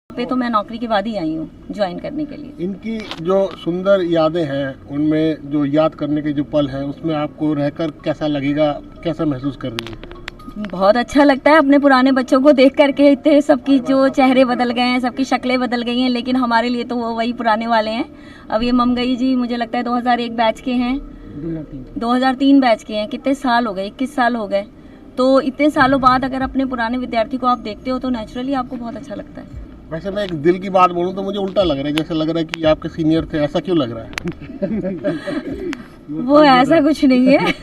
पे तो मैं नौकरी के बाद ही आई हूँ ज्वाइन करने के लिए। इनकी जो सुंदर यादें हैं उनमें जो याद करने के जो पल हैं उसमें आपको रहकर कैसा लगेगा, कैसा महसूस कर रही है? बहुत अच्छा लगता है अपने पुराने बच्चों को देख करके। इतने सबकी जो चेहरे बदल गए हैं, सबकी शक्लें बदल गई हैं, लेकिन हमारे लिए तो वो वही पुराने वाले हैं। अब ये ममगई जी मुझे लगता है 2001 बैच के हैं, 2003 बैच के हैं। कितने साल हो गए, 21 साल हो गए। तो इतने सालों बाद अगर अपने पुराने विद्यार्थी को आप देखते हो तो नेचुरली आपको बहुत अच्छा लगता है। वैसे मैं एक दिल की बात बोलूं तो मुझे उल्टा लग रहा है, जैसे लग रहा है कि आपके सीनियर थे। ऐसा क्यों लग रहा है? वो ऐसा कुछ नहीं है।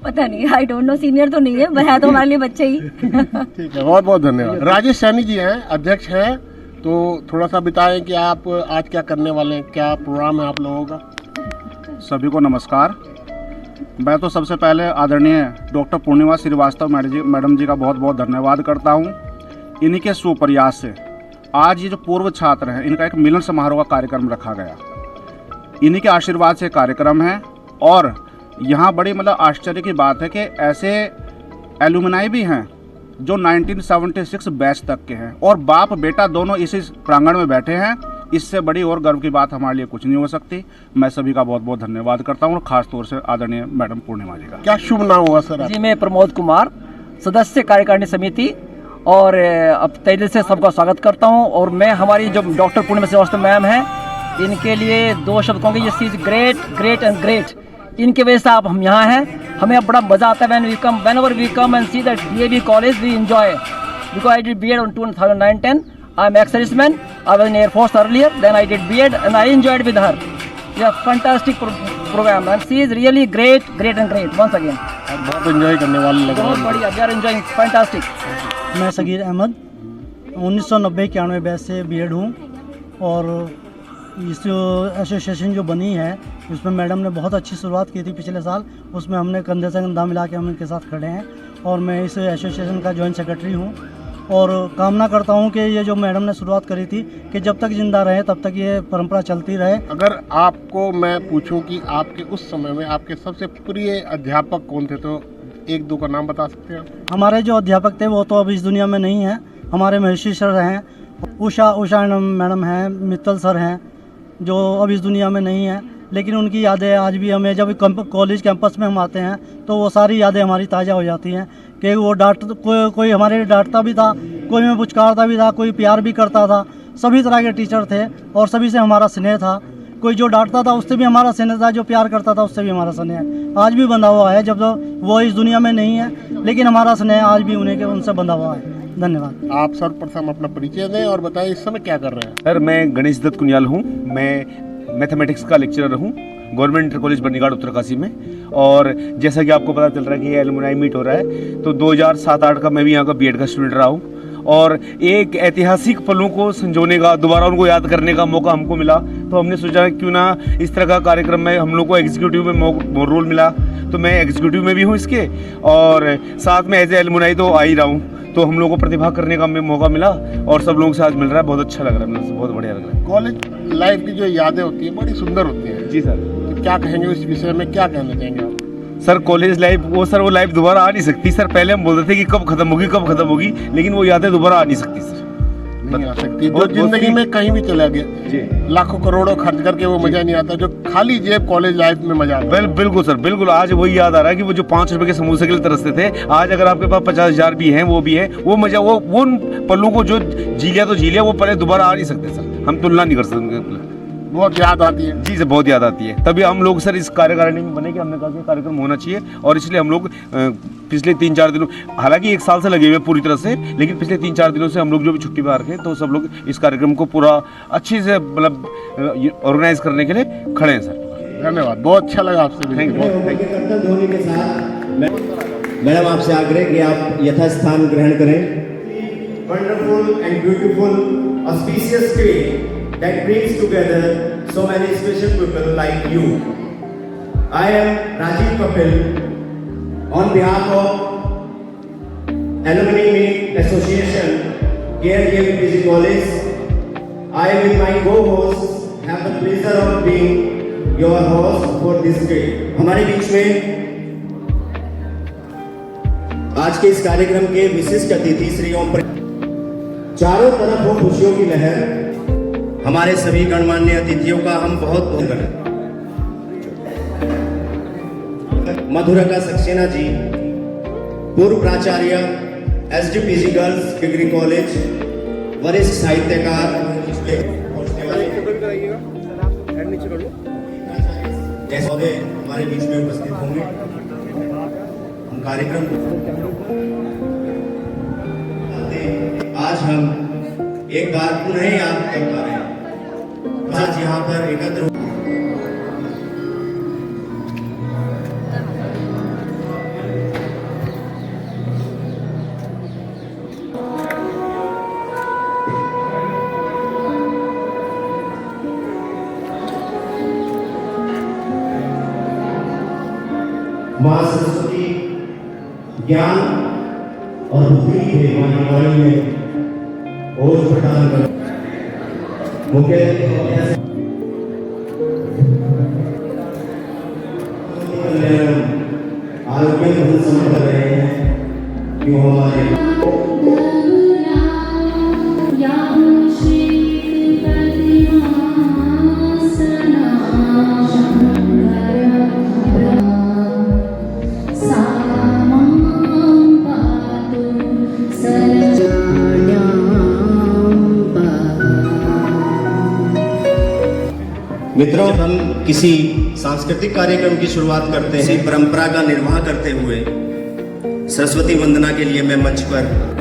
पता नहीं, आई डोंट नो, सीनियर तो नहीं है तो हमारे लिए बच्चे ही। ठीक है, बहुत बहुत धन्यवाद। राजेश सैनी जी हैं, अध्यक्ष हैं, तो थोड़ा सा बताएं कि आप आज क्या करने वाले हैं, क्या प्रोग्राम है आप लोगों का? सभी को नमस्कार। मैं तो सबसे पहले आदरणीय डॉक्टर पूर्णिमा श्रीवास्तव मैडम जी का बहुत बहुत धन्यवाद करता हूँ। इन्हीं के सुप्रयास से आज ये जो पूर्व छात्र हैं इनका एक मिलन समारोह का कार्यक्रम रखा गया। इन्हीं के आशीर्वाद से कार्यक्रम है। और यहाँ बड़ी मतलब आश्चर्य की बात है कि ऐसे एलुमनाई भी हैं जो 1976 बैच तक के हैं और बाप बेटा दोनों इसी प्रांगण में बैठे हैं। इससे बड़ी और गर्व की बात हमारे लिए कुछ नहीं हो सकती। मैं सभी का बहुत बहुत धन्यवाद करता हूँ और खास तौर से आदरणीय मैडम पूर्णिमा जी का। क्या शुभ नाम हुआ सर? जी, मैं प्रमोद कुमार, सदस्य कार्यकारिणी समिति, और अब तहे दिल से सबका स्वागत करता हूं। और मैं हमारी जो डॉक्टर पूर्णिमा श्रीवास्तव मैम हैं इनके लिए दो शब्द कहूँगी। ये चीज़ ग्रेट ग्रेट एंड ग्रेट, इनके वजह से आप हम यहाँ हैं। हमें अब बड़ा मज़ा आता है whenever we come and see that DAV college, we enjoy, because I did B.Ed on 2009-10. I'm ex-serviceman. I was in Air Force earlier, then I did B.Ed and I enjoyed with her. Yeah, fantastic program and she is really great and great once again. बहुत enjoy करने वाले लग रहे बहुत हैं। बढ़िया, we are enjoying, fantastic. मैं Sagir Ahmad 1990-91 batch से B.Ed हूँ। और इस जो एसोसिएशन जो बनी है उसमें मैडम ने बहुत अच्छी शुरुआत की थी पिछले साल। उसमें हमने कंधे से कंधा मिला के हम इनके साथ खड़े हैं और मैं इस एसोसिएशन का जॉइंट सेक्रेटरी हूँ। और कामना करता हूँ कि ये जो मैडम ने शुरुआत करी थी कि जब तक जिंदा रहे तब तक ये परंपरा चलती रहे। अगर आपको मैं पूछूं कि आपके उस समय में आपके सबसे प्रिय अध्यापक कौन थे तो एक दो का नाम बता सकते हैं आप? हमारे जो अध्यापक थे वो तो अब इस दुनिया में नहीं हैं। हमारे महेशी सर हैं, उषा मैडम हैं, मित्तल सर हैं जो अब इस दुनिया में नहीं हैं, लेकिन उनकी यादें आज भी हमें जब कॉलेज कैंपस में हम आते हैं तो वो सारी यादें हमारी ताज़ा हो जाती हैं कि वो कोई हमारे डांटता भी था, कोई हमें पुचकारता भी था, कोई प्यार भी करता था। सभी तरह के टीचर थे और सभी से हमारा स्नेह था। कोई जो डांटता था उससे भी हमारा स्नेह था, जो प्यार करता था उससे भी हमारा स्नेह आज भी बंधा हुआ है। जब तो वो इस दुनिया में नहीं है लेकिन हमारा स्नेह आज भी उनसे बंधा हुआ है। धन्यवाद। आप सर्वप्रथम अपना परिचय दें और बताएं इस समय क्या कर रहे हैं? सर, मैं गणेश दत्त कुनियाल हूँ। मैं मैथमेटिक्स का लेक्चरर हूँ गवर्नमेंट इंटर कॉलेज बर्नीघाट उत्तरकाशी में। और जैसा कि आपको पता चल रहा है कि ये एलुमनाई मीट हो रहा है, तो 2007-8 का मैं भी यहाँ का B.Ed का स्टूडेंट रहा हूँ और एक ऐतिहासिक पलों को संजोने का, दोबारा उनको याद करने का मौका हमको मिला। तो हमने सोचा क्यों ना इस तरह का कार्यक्रम में हम लोग को एग्जीक्यूटिव में रोल मिला, तो मैं एग्जीक्यूटिव में भी हूँ इसके और साथ में एज ए एलुमनाई तो आ ही रहा हूँ। तो हम लोगों को प्रतिभा करने का मौका मिला और सब लोगों से आज मिल रहा है। बहुत अच्छा लग रहा है, बहुत बढ़िया लग रहा है। कॉलेज लाइफ की जो यादें होती हैं बड़ी सुंदर होती हैं। जी सर। तो क्या कहेंगे इस विषय में, क्या कहना चाहेंगे आप? सर, कॉलेज लाइफ वो लाइफ दोबारा आ नहीं सकती सर। पहले हम बोलते थे कि कब खत्म होगी, लेकिन वो यादें दोबारा आ नहीं सकती सर। नहीं आ सकती। जो जिंदगी में कहीं भी चला गया जी, लाखों करोड़ों खर्च करके वो मजा नहीं आता जो खाली जेब कॉलेज लाइफ में मजा आता है। बिल्कुल सर, बिल्कुल। आज वही याद आ रहा है कि वो जो 5 रुपए के समोसे के लिए तरसते थे, आज अगर आपके पास 50,000 भी हैं, वो भी है, वो मजा, वो उन पलों को जो जी लिया वो पले दोबारा आ नहीं सकते सर। हम तुलना नहीं कर सकते। बहुत याद आती है। जी सर, बहुत याद आती है। तभी हम लोग सर इस कार्यकारिणी में बने कि हमने कहा कि कार्यक्रम होना चाहिए और इसलिए हम लोग पिछले 3-4 दिनों, हालांकि 1 साल से लगे हुए पूरी तरह से, लेकिन पिछले 3-4 दिनों से हम लोग जो भी छुट्टी पर रखे तो सब लोग इस कार्यक्रम को पूरा अच्छे से मतलब ऑर्गेनाइज करने के लिए खड़े हैं सर। धन्यवाद, बहुत अच्छा लगा आपसे। Thank you. के साथ मैडम आपसे आग्रह कि आप यथास्थान ग्रहण करें। Wonderful and beautiful auspicious day that brings together so many special people like you. I am Rajiv Kapil on behalf of Alumni Meet Association KRDAV College. I with my co-hosts have the pleasure of being your host for this day. हमारे बीच में आज के इस कार्यक्रम के विशिष्ट अतिथि श्री ओम चारों तरफ हो खुशियों की लहर। हमारे सभी गणमान्य अतिथियों का हम बहुत बहुत करें। मधुरका सक्सेना जी, पूर्व प्राचार्य एसडीपीजी गर्ल्स डिग्री कॉलेज, वरिष्ठ साहित्यकार, जैसे हमारे बीच में उपस्थित होंगे। हम कार्यक्रम आज हम एक बार पुनः याद कर पा रहे हैं। आज यहाँ पर एकत्र मां सरस्वती ज्ञान और बुद्धि के वाणी में ओज प्रदान कर मुख्य आरोग्य समझ कर रहे हैं क्यों हमारे मित्रों, हम किसी सांस्कृतिक कार्यक्रम की शुरुआत करते हैं। परंपरा का निर्वाह करते हुए सरस्वती वंदना के लिए मैं मंच पर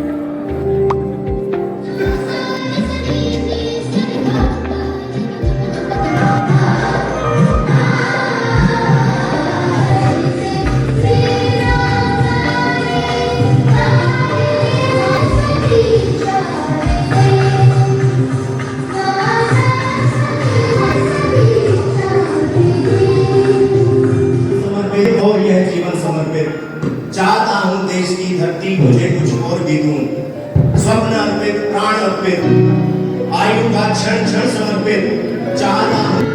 और यह जीवन समर्पित चाहता हूं देश की धरती मुझे कुछ और भी दूं। स्वप्न अर्पित, प्राण अर्पित, आयु का क्षण क्षण समर्पित चाहता हूं।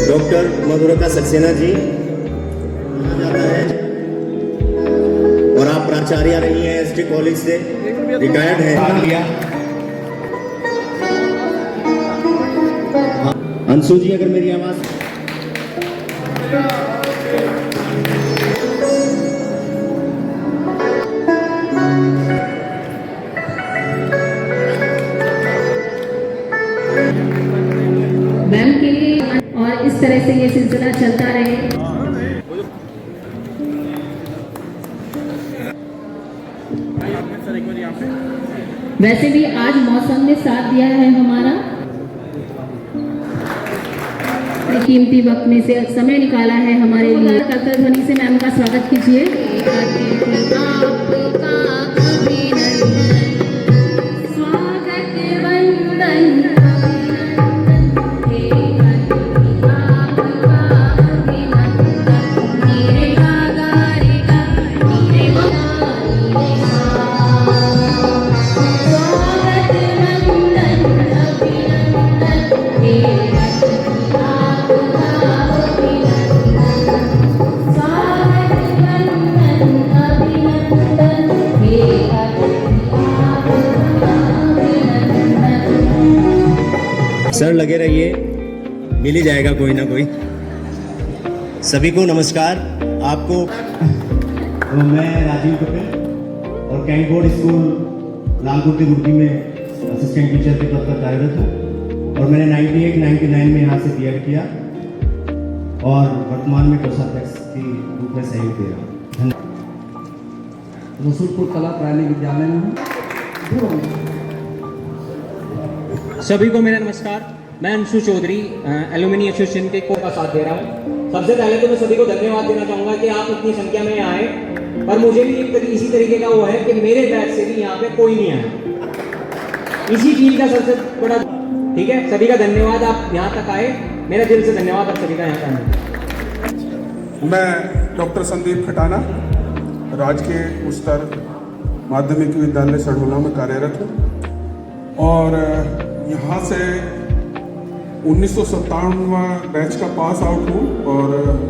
डॉक्टर मधुरका सक्सेना जी जाता है और आप प्राचार्य रही हैं एसडी कॉलेज से, रिटायर्ड है। अंशु जी, अगर मेरी आवाज मैम के लिए और इस तरह से ये सिलसिला चलता रहे। वैसे भी आज मौसम ने साथ दिया है हमारा, कीमती वक्त में से समय निकाला है हमारे लिए। कर्तव्य ध्वनि से मैम का स्वागत कीजिए। सर लगे रहिए, मिल ही जाएगा कोई ना कोई। सभी को नमस्कार। आपको मैं राजीव कपिल और कैंट बोर्ड स्कूल लालकुटी रुड़की में असिस्टेंट टीचर के तौर पर कार्यरत हूँ और मैंने 98-99 में यहाँ से बीएड किया और वर्तमान में कोषाध्यक्ष के रूप में सहयोग दे रहा हूँ। रसूलपुर कला प्राइमरी विद्यालय में हूँ। सभी को मेरा नमस्कार। मैं अंशु चौधरी एलुमिनी एसोसिएशन के को का साथ दे रहा हूँ। सबसे पहले तो मैं सभी को धन्यवाद देना चाहूँगा कि आप इतनी संख्या में आए, पर मुझे भी इसी तरीके का वो है कि मेरे बैच से भी यहाँ पे कोई नहीं आया। इसी चीज़ का सबसे बड़ा ठीक है। सभी का धन्यवाद, आप यहाँ तक आए, मेरा दिल से धन्यवाद आप सभी का यहाँ आने। मैं डॉक्टर संदीप खटाना राजकीय उच्चतर माध्यमिक विद्यालय सड़ोला में कार्यरत हूँ और यहाँ से 1997वां बैच का पास आउट हूँ और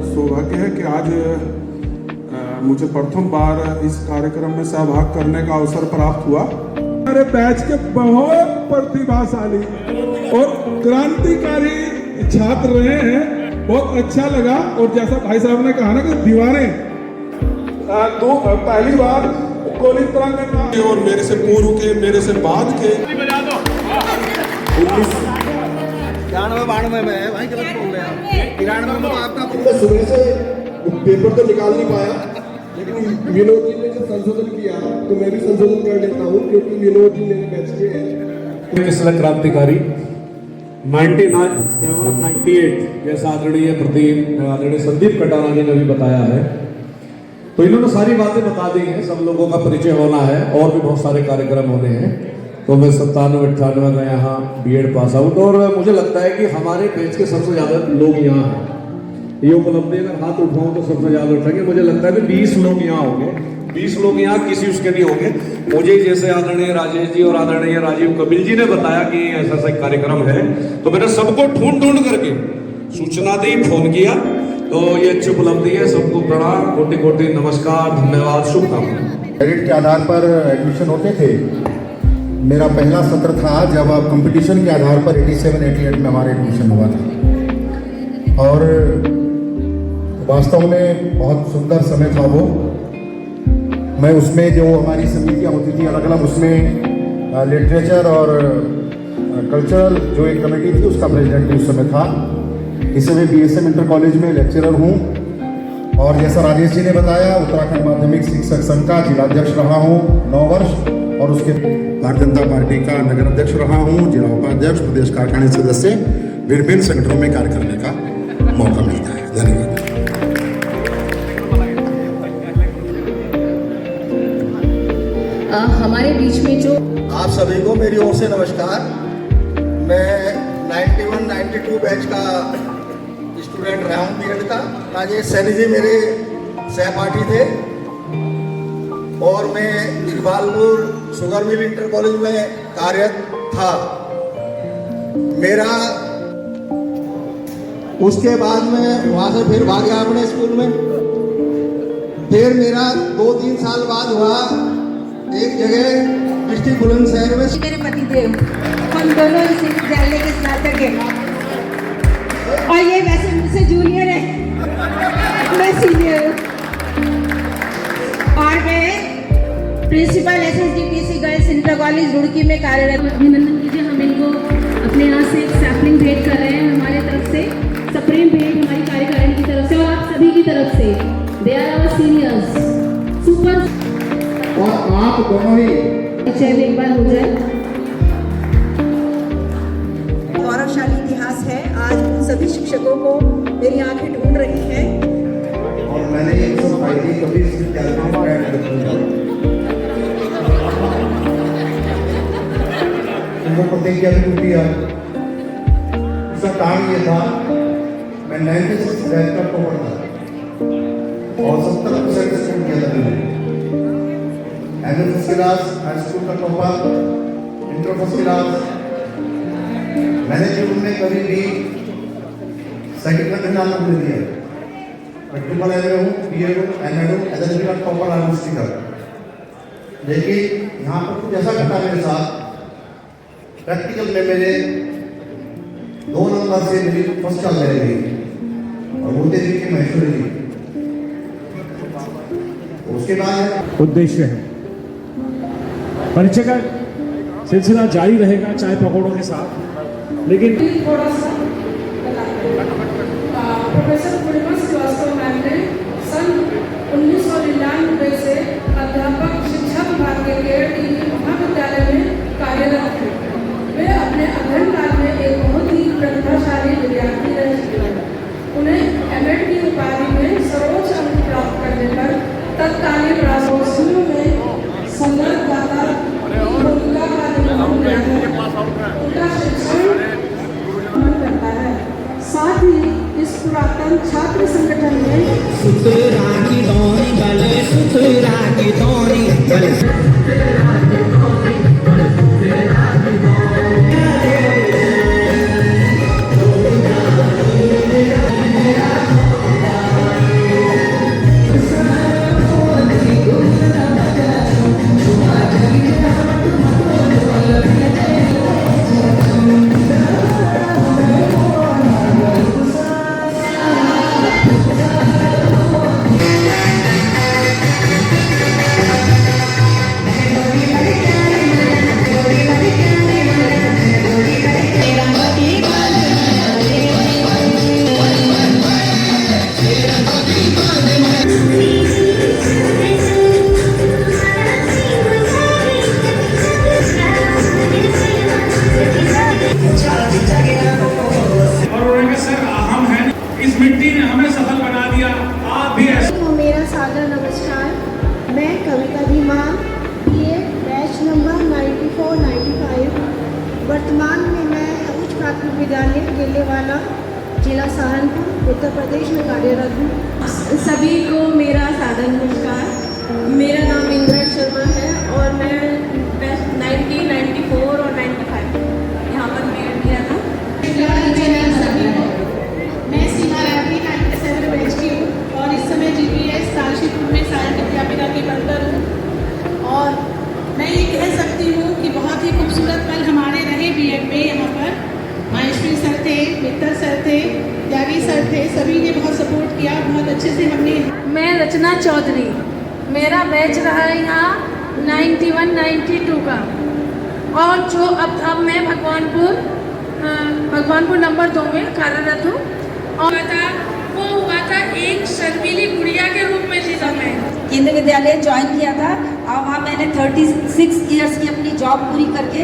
सौभाग्य है कि आज मुझे प्रथम बार इस कार्यक्रम में सहभाग करने का अवसर प्राप्त हुआ। हमारे बैच के बहुत प्रतिभाशाली और क्रांतिकारी छात्र रहे हैं, बहुत अच्छा लगा। और जैसा भाई साहब ने कहा ना कि दीवारें तो पहली बार कॉलेज प्रांगण में और मेरे से पूर्व के मेरे से बाद के 92 में है भाई, गलत बोल रहे हैं 93 में आपका सुबह से पेपर तो निकाल नहीं पाया, लेकिन विनोद जी ने जो संशोधन किया तो मैं भी संशोधन कर लेता हूँ क्योंकि विनोद जी मेरे बैच के हैं। क्रांतिकारी 1998 जैसा आदरणीय संदीप खटाना जी ने भी बताया है, तो इन्होंने सारी बातें बता दी हैं। सब लोगों का परिचय होना है और भी बहुत सारे कार्यक्रम होने हैं। तो मैं 97-98 में यहाँ बीएड पास आउट, और मुझे लगता है कि हमारे बैच के सबसे ज़्यादा लोग यहाँ हैं। ये उपलब्धि अगर हाथ उठाऊँ तो सबसे ज़्यादा उठाएंगे। मुझे लगता है कि 20 लोग यहाँ होंगे, 20 लोग यहाँ किसी उसके नहीं होंगे। मुझे जैसे आदरणीय राजेश जी और आदरणीय राजीव कपिल जी ने बताया कि ऐसा ऐसा कार्यक्रम है, तो मैंने सबको ढूंढ करके सूचना दी, फोन किया। तो ये अच्छी उपलब्धि है। सबको प्रणाम, कोटि कोटि नमस्कार, धन्यवाद, शुभकामनाएं। मेरिट के आधार पर एडमिशन होते थे। मेरा पहला सत्र था जब कंपटीशन के आधार पर 87-88 में हमारा एडमिशन हुआ था और वास्तव में बहुत सुंदर समय था वो। मैं उसमें जो हमारी समितियाँ होती थी अलग अलग, उसमें लिटरेचर और कल्चरल जो एक कमेटी थी उसका प्रेसिडेंट भी उस समय था। इस समय BSM इंटर कॉलेज में लेक्चरर हूँ और जैसा राजेश जी ने बताया उत्तराखंड माध्यमिक शिक्षक संघ का जिलाध्यक्ष रहा हूँ 9 वर्ष और उसके भारतीय जनता पार्टी का नगर अध्यक्ष रहा हूँ, जिला उपाध्यक्ष, प्रदेश कार्यकारिणी सदस्य। विभिन्न संगठनों में कार्य करने का मौका मिलता है। धन्यवाद। हमारे बीच में जो आप सभी को मेरी ओर से नमस्कार। मैं 91-92 बैच का स्टूडेंट रहा हूँ बीएड का। राजेश सैनी जी मेरे सहपाठी थे और मैं Iqbalpur sugar mill inter college में कार्यरत था। मेरा उसके बाद में वहाँ से फिर भाग गया अपने स्कूल में। फिर मेरा 2-3 साल बाद हुआ एक जगह डिस्ट्रिक्ट बुलंदशहर में। मेरे पतिदेव हम दोनों इस विद्यालय के स्नातक हैं और ये वैसे मुझसे जूनियर है, मैं सीनियर हूँ और मैं principal SSDPC girls inter college Roorkee में कार्यरत। अभिनंदन कीजिए, हम इनको अपने यहाँ से एक सैपलिंग भेंट कर रहे हैं हमारे तरफ से, सप्रेम भेंट हमारी कार्यकारिणी की तरफ से और आप सभी की तरफ से। They are our seniors super. और आप दोनों ही एक बार हो जाए। गौरवशाली इतिहास है। आज उन सभी शिक्षकों को मेरी आंखें ढूंढ रही हैं और मैंने ये सब फायदे कभी इस विद्यालय में ऐड रखूंगा। उनको प्रतिज्ञा भी दिया। उसका काम ये था, मैं 96 बैच का टॉपर था और 70% स्कोर किया था मैंने। एनएसएस क्लास, हाई स्कूल का टॉपर, इंटर फर्स्ट क्लास। मैंने जीवन में कभी भी सेकंड का नाम नहीं दिया। ट्रिपल एमए हूँ, बीएड हूँ, एमएड हूँ, एलएलबी का टॉपर आर्टिस्ट का। लेकिन यहाँ पर कुछ ऐसा घटा मेरे साथ। प्रैक्टिकल में मेरे 2 नंबर से मेरी फर्स्ट क्लास रह गई और वो थी कि महेश्वरी जी। उसके बाद उद्देश्य है परिचय का सिलसिला जारी रहेगा चाय पकौड़ों के साथ, लेकिन थोड़ा सा प्रोफेसर पूर्णिमा श्रीवास्तव मैम ने सन 1999 से अध्यापक प्राक्तन छात्र संगठन में मेरा सादर नमस्कार। मैं कविता धीमान, बीए बैच नंबर 94-95। वर्तमान में मैं उच्च प्राथमिक विद्यालय गेलेवाला, जिला सहारनपुर, उत्तर प्रदेश में कार्यरत हूँ। सभी को मेरा सादर नमस्कार। मेरा नाम इंद्रा शर्मा है और मैं बैच 90, 94 और 95 यहाँ पर मैं किया था। सभी को मैं सीमा राठी 97 बैच की हूँ और इस समय जीपीएस सालशीपुर में सहायक अध्यापिका के पद पर हूँ। और मैं ये कह सकती हूँ कि बहुत ही खूबसूरत पल हमारे रहे बीएड में। यहाँ पर माहेश्वरी सर थे, मित्तल सर थे, त्यागी सर थे, सभी ने बहुत सपोर्ट किया, बहुत अच्छे से हमने। मैं रचना चौधरी, मेरा बैच रहा है यहाँ 91-92 का। और जो अब मैं भगवानपुर नंबर 2 में कार्यरत हूँ। और वो हुआ था एक शर्मीली गुड़िया के रूप में थी जब मैं केंद्रीय विद्यालय ज्वाइन किया था और वहाँ मैंने 36 ईयर्स की अपनी जॉब पूरी करके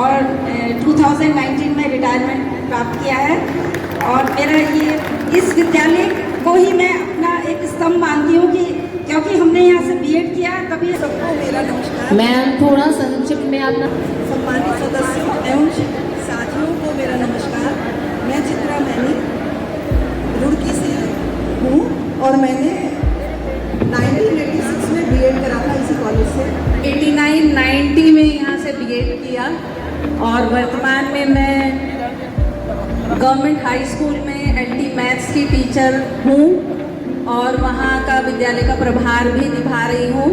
और 2019 में रिटायरमेंट प्राप्त किया है। और मेरा ये इस विद्यालय को ही मैं अपना एक स्तंभ मानती हूँ कि क्योंकि हमने यहाँ से बीएड किया। कभी सबको मेरा नमस्कार। मैम थोड़ा संक्षिप्त में अपना सम्मानित सदस्यों एवं साथियों को मेरा नमस्कार। मैं चित्रा मैनी रुड़की से हूँ और मैंने 1986 में बीएड करा था इसी कॉलेज से। 89-90 में यहाँ से बीएड किया और वर्तमान में मैं गवर्नमेंट हाई स्कूल में एलटी मैथ्स की टीचर हूँ और वहाँ का विद्यालय का प्रभार भी निभा रही हूँ।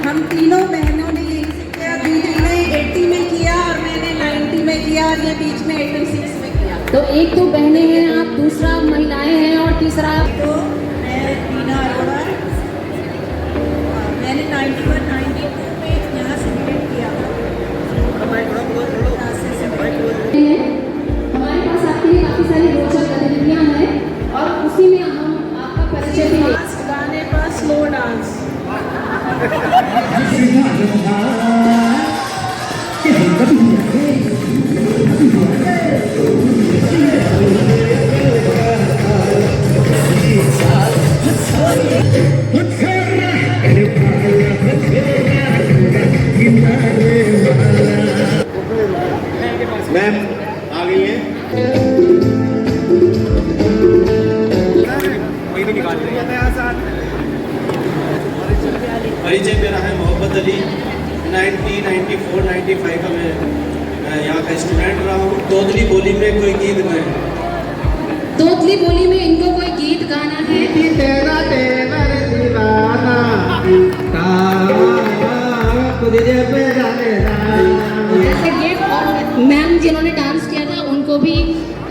हम तीनों बहनों ने यही किया, दीदी ने 80 में किया और मैंने 90 में किया और ये बीच में 86 में किया। तो एक तो बहनें हैं आप, दूसरा महिलाएं हैं और तीसरा तो मैं मीना अरोड़ा, मैंने 91-92 में यहाँ से बीएड किया था। हमारे पास आपके लिए काफ़ी सारी रोचक गतिविधियाँ हैं और उसी में हम आपका परिचय भी गाने पर स्लो डांस। मैम आ गई हैं। परिचय मेरा है मोहम्मद अली। 90, 94, 95 का मैं यहाँ का स्टूडेंट रहा हूँ। तोतली बोली में कोई गीत गाए। तोतली बोली में इनको कोई गीत गाना है। तेरा तेवर दीवाना जैसे ये मैम जिन्होंने डांस किया था उनको भी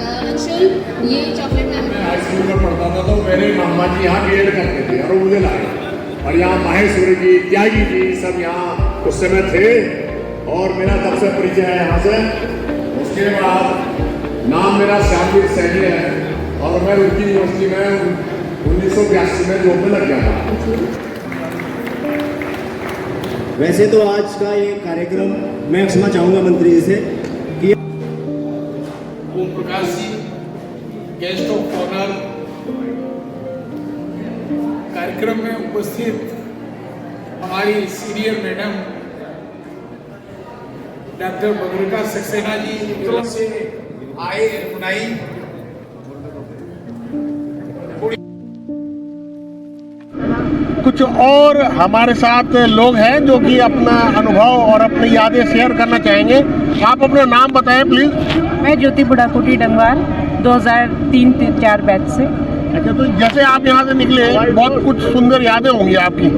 अंशुल ये चॉकलेट मैम। हाई स्कूल में पढ़ता था तो मेरे मामा जी यहाँ बीएड करते थे और मुझे लाए और यहाँ माहेश्वरी जी, त्यागी जी सब यहाँ उस समय थे और मेरा तब से परिचय है यहाँ से। उसके बाद नाम मेरा श्यामवीर सैनी है और मैं रुड़की यूनिवर्सिटी में 1982 में जॉब में लग गया था। वैसे तो आज का ये कार्यक्रम मैं क्षमा चाहूँगा मंत्री जी से कि Om Prakash ji guest of honour कार्यक्रम में उपस्थित हमारी senior madam doctor बगरिका Saxena ji से आए एलुमनाई कुछ और हमारे साथ लोग हैं जो कि अपना अनुभव और अपनी यादें शेयर करना चाहेंगे। आप अपना नाम बताएं प्लीज। मैं ज्योति बुढ़ाकुटी डंगवार 2003-4 बैच से। अच्छा, तो जैसे आप यहाँ से निकले बहुत कुछ सुंदर यादें होंगी आपकी,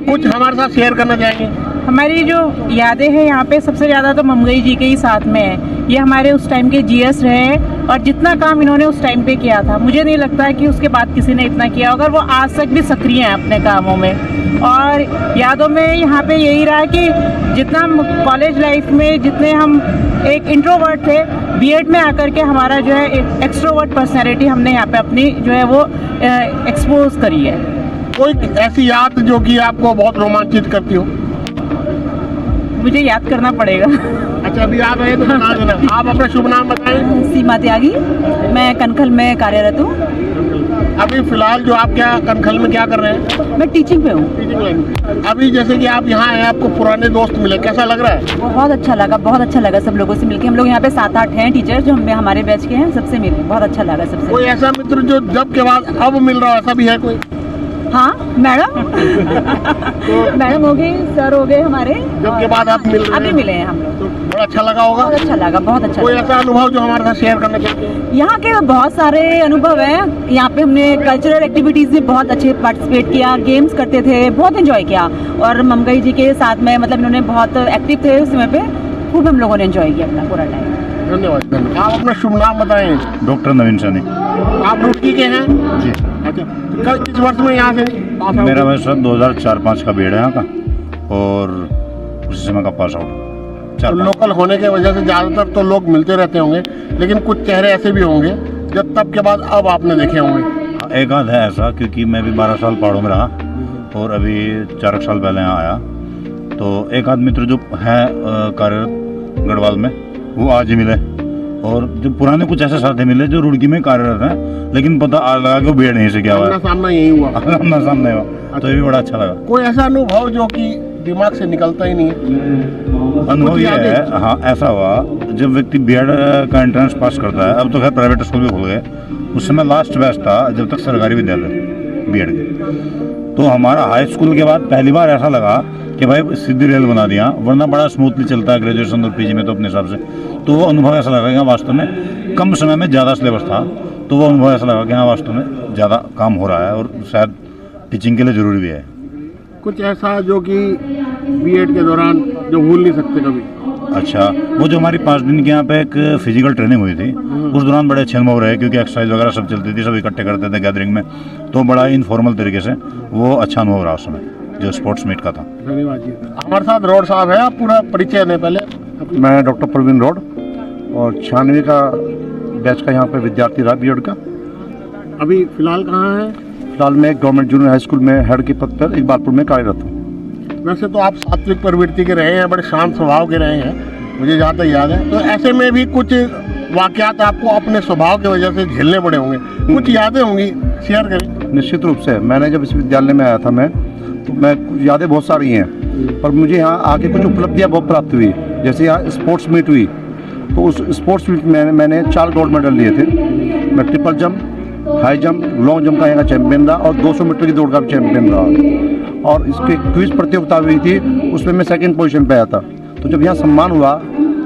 कुछ हमारे साथ शेयर करना चाहेंगे? हमारी जो यादें हैं यहाँ पे सबसे ज़्यादा तो ममगई जी के ही साथ में है। ये हमारे उस टाइम के जीएस रहे हैं और जितना काम इन्होंने उस टाइम पे किया था मुझे नहीं लगता है कि उसके बाद किसी ने इतना किया होगा। वो आज तक भी सक्रिय हैं अपने कामों में। और यादों में यहाँ पे यही रहा कि जितना कॉलेज लाइफ में जितने हम एक इंट्रोवर्ट थे, बीएड में आकर के हमारा जो है एक एक्सट्रोवर्ट पर्सनैलिटी हमने यहाँ पे अपनी जो है वो एक्सपोज करी है। कोई ऐसी याद जो कि आपको बहुत रोमांचित करती हो? मुझे याद करना पड़ेगा। अच्छा, अभी आप आए तो बता देना। आप अपना शुभ नाम बताएं। सीमा त्यागी, मैं कनखल में कार्यरत हूँ। अभी फिलहाल जो आप क्या कनखल में क्या कर रहे हैं? मैं टीचिंग पे हूँ। Teaching line. अभी जैसे कि आप यहाँ आए, आपको पुराने दोस्त मिले, कैसा लग रहा है? बहुत अच्छा लगा, बहुत अच्छा लगा सब लोगों से मिलके। हम लोग यहाँ पे 7-8 हैं टीचर जो हमारे बैच के हैं, सबसे मिले बहुत अच्छा लगा सबसे। कोई ऐसा मित्र जो जब के बाद अब मिल रहा हो, ऐसा भी है कोई? हाँ, मैडम मैडम हो गई, सर हो गए हमारे, जब के बाद आप मिल रहे हैं? अभी मिले हैं हम लोग। तो बड़ा अच्छा लगा होगा? बहुत अच्छा लगा, बहुत अच्छा। कोई ऐसा अनुभव जो हमारे साथ शेयर करना चाहते हैं? यहाँ के बहुत सारे अनुभव हैं। यहाँ पे हमने कल्चरल एक्टिविटीज़ में बहुत अच्छे पार्टिसिपेट किया, गेम्स करते थे, बहुत एंजॉय किया। और ममगई जी के साथ में मतलब इन्होंने बहुत एक्टिव थे उस समय पे, खूब हम लोगों ने एंजॉय किया अपना पूरा टाइम। धन्यवाद, धन्यवाद। आप अपना शुभ नाम बताएं। डॉक्टर नवीन सैनी। आप रुड़की के हैं? जी। अच्छा, तो किस वर्ष में यहाँ से पास आउट? मेरा वैसे 2004-5 का बीएड है यहाँ का और उसी समय का पास आउट। तो लोकल होने की वजह से ज़्यादातर तो लोग मिलते रहते होंगे, लेकिन कुछ चेहरे ऐसे भी होंगे जो तब के बाद अब आपने देखे होंगे। एक आध है ऐसा, क्योंकि मैं भी 12 साल पहाड़ों में रहा और अभी 4 साल पहले यहाँ आया। तो एक आध मित्र जो है कार्यरत गढ़वाल में, वो आज ही मिले। और जो पुराने कुछ ऐसे साथी मिले जो रुड़की में कार्यरत हैं, लेकिन पता लगा कि वो बीएड नहीं से क्या हुआ। सामना यही हुआ। आमना सामने हुआ, तो ये भी बड़ा अच्छा लगा। कोई ऐसा अनुभव जो कि दिमाग से निकलता ही नहीं है? अनुभव ये है, हाँ ऐसा हुआ, जब व्यक्ति बीएड का एंट्रेंस पास करता है, अब तो खैर प्राइवेट स्कूल भी खुल गए, उस समय लास्ट बैच था जब तक सरकारी विद्यालय बीएड के। तो हमारा हाई स्कूल के बाद पहली बार ऐसा लगा कि भाई सीधी रेल बना दिया, वरना बड़ा स्मूथली चलता है ग्रेजुएशन और पीजी में तो अपने हिसाब से। तो वो अनुभव ऐसा लगा कि वास्तव में कम समय में ज़्यादा सिलेबस था, तो वो अनुभव ऐसा लगा कि हाँ वास्तव में ज़्यादा काम हो रहा है और शायद टीचिंग के लिए ज़रूरी भी है। कुछ ऐसा जो कि बीएड के दौरान जो भूल नहीं सकते कभी? अच्छा, वो जो हमारी 5 दिन के यहाँ पे एक फिजिकल ट्रेनिंग हुई थी, उस दौरान बड़े अच्छे अनुभव रहे, क्योंकि एक्सरसाइज वगैरह सब चलती थी, सब इकट्ठे करते थे गैदरिंग में, तो बड़ा इनफॉर्मल तरीके से वो अच्छा अनुभव रहा उस समय जो स्पोर्ट्स मीट का था। धन्यवाद जी। हमारे साथ रोड साहब है, आप पूरा परिचय दें पहले। मैं डॉक्टर प्रवीण रोड और 96 का बैच का यहाँ पे विद्यार्थी रहा बीएड का। अभी फिलहाल कहाँ है? फिलहाल मैं गवर्नमेंट जूनियर हाई स्कूल में हेड के पद पर इकबालपुर में कार्यरत हूँ। वैसे तो आप सात्विक प्रवृत्ति के रहे हैं, बड़े शांत स्वभाव के रहे हैं, मुझे जहाँ तक याद है। तो ऐसे में भी कुछ वाकयात आपको अपने स्वभाव की वजह से झेलने पड़े होंगे, कुछ यादें होंगी, शेयर करें। निश्चित रूप से मैंने जब इस विद्यालय में आया था तो मैं कुछ यादें बहुत सारी हैं, पर मुझे यहाँ आके कुछ उपलब्धियाँ बहुत प्राप्त हुई। जैसे यहाँ स्पोर्ट्स मीट हुई, तो उस स्पोर्ट्स मीट में मैंने 4 गोल्ड मेडल लिए थे। मैं triple jump, high jump, long jump का यहाँ का चैंपियन रहा और 200 मीटर की दौड़ का भी चैंपियन रहा। और इसके क्विज प्रतियोगिता हुई थी, उसमें मैं 2nd पोजीशन पे आया था। तो जब यहाँ सम्मान हुआ,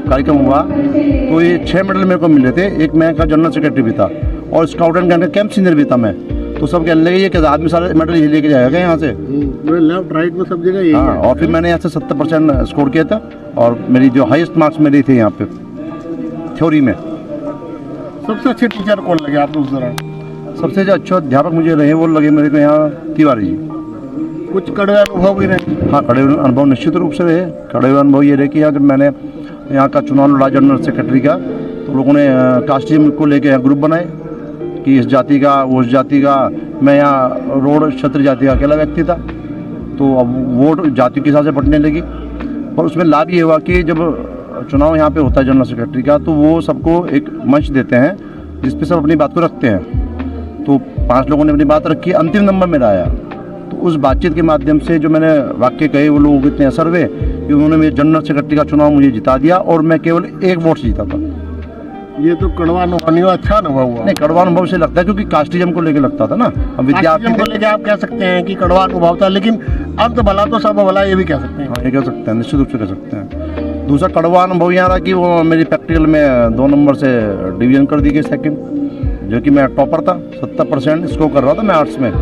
कार्यक्रम हुआ, तो ये 6 मेडल मेरे को मिले थे। एक मैं का जनरल सेक्रेटरी भी था और स्काउट एंड गाइड का कैंप सीनियर भी था मैं। तो सब कहने लगे ये कि आदमी सारे मेडल ये लेके जाएगा यहाँ से, लेफ्ट राइट में सब जगह यही हाँ है। और फिर मैंने यहाँ से 70% स्कोर किया था और मेरी जो हाईएस्ट मार्क्स मेरी थे यहाँ पे थ्योरी में। सबसे अच्छे टीचर कौन लगे आपको उस दौरान? सबसे जो अच्छे अध्यापक मुझे रहे वो लगे मेरे को यहाँ तिवारी जी। कुछ कड़वे अनुभव भी रहे? हाँ, कड़वे अनुभव निश्चित रूप से रहे। कड़वे अनुभव ये रहे कि यहाँ जब मैंने यहाँ का चुनाव लड़ा जनरल सेक्रेटरी का, तो लोगों ने कास्टिज्म को लेके यहाँ ग्रुप बनाए कि इस जाति का वो उस जाति का। मैं यहाँ रोड क्षत्रिय जाति का अकेला व्यक्ति था, तो अब वोट जाति के हिसाब से बंटने लगी। और उसमें लाभ ये हुआ कि जब चुनाव यहाँ पे होता है जनरल सेक्रेटरी का, तो वो सबको एक मंच देते हैं जिस पे सब अपनी बात को रखते हैं। तो 5 लोगों ने अपनी बात रखी, अंतिम नंबर मेरा आया। तो उस बातचीत के माध्यम से जो मैंने वाक्य कहे वो लोगों को इतने असर हुए कि उन्होंने मेरे जनरल सेक्रेटरी का चुनाव मुझे जिता दिया और मैं केवल 1 वोट से जीता था। ये तो कड़वा अनुभव नहीं हुआ, अच्छा अनुभव हुआ। नहीं, कड़वा अनुभव से लगता है क्योंकि कास्टिज्म को लेके लगता था ना, हम विद्यार्थी कास्टिज्म को लेके आप कह सकते हैं कि कड़वा अनुभव था, लेकिन अंत भला तो सब भला, ये भी कह सकते हैं। हाँ, ये कह सकते हैं, निश्चित रूप से कह सकते हैं। दूसरा कड़वा अनुभव यहाँ रहा कि वो मेरी प्रैक्टिकल में 2 नंबर से डिवीजन कर दी गई सेकंड, जो कि मैं टॉपर था, 70% स्कोर कर रहा था मैं आर्ट्स में।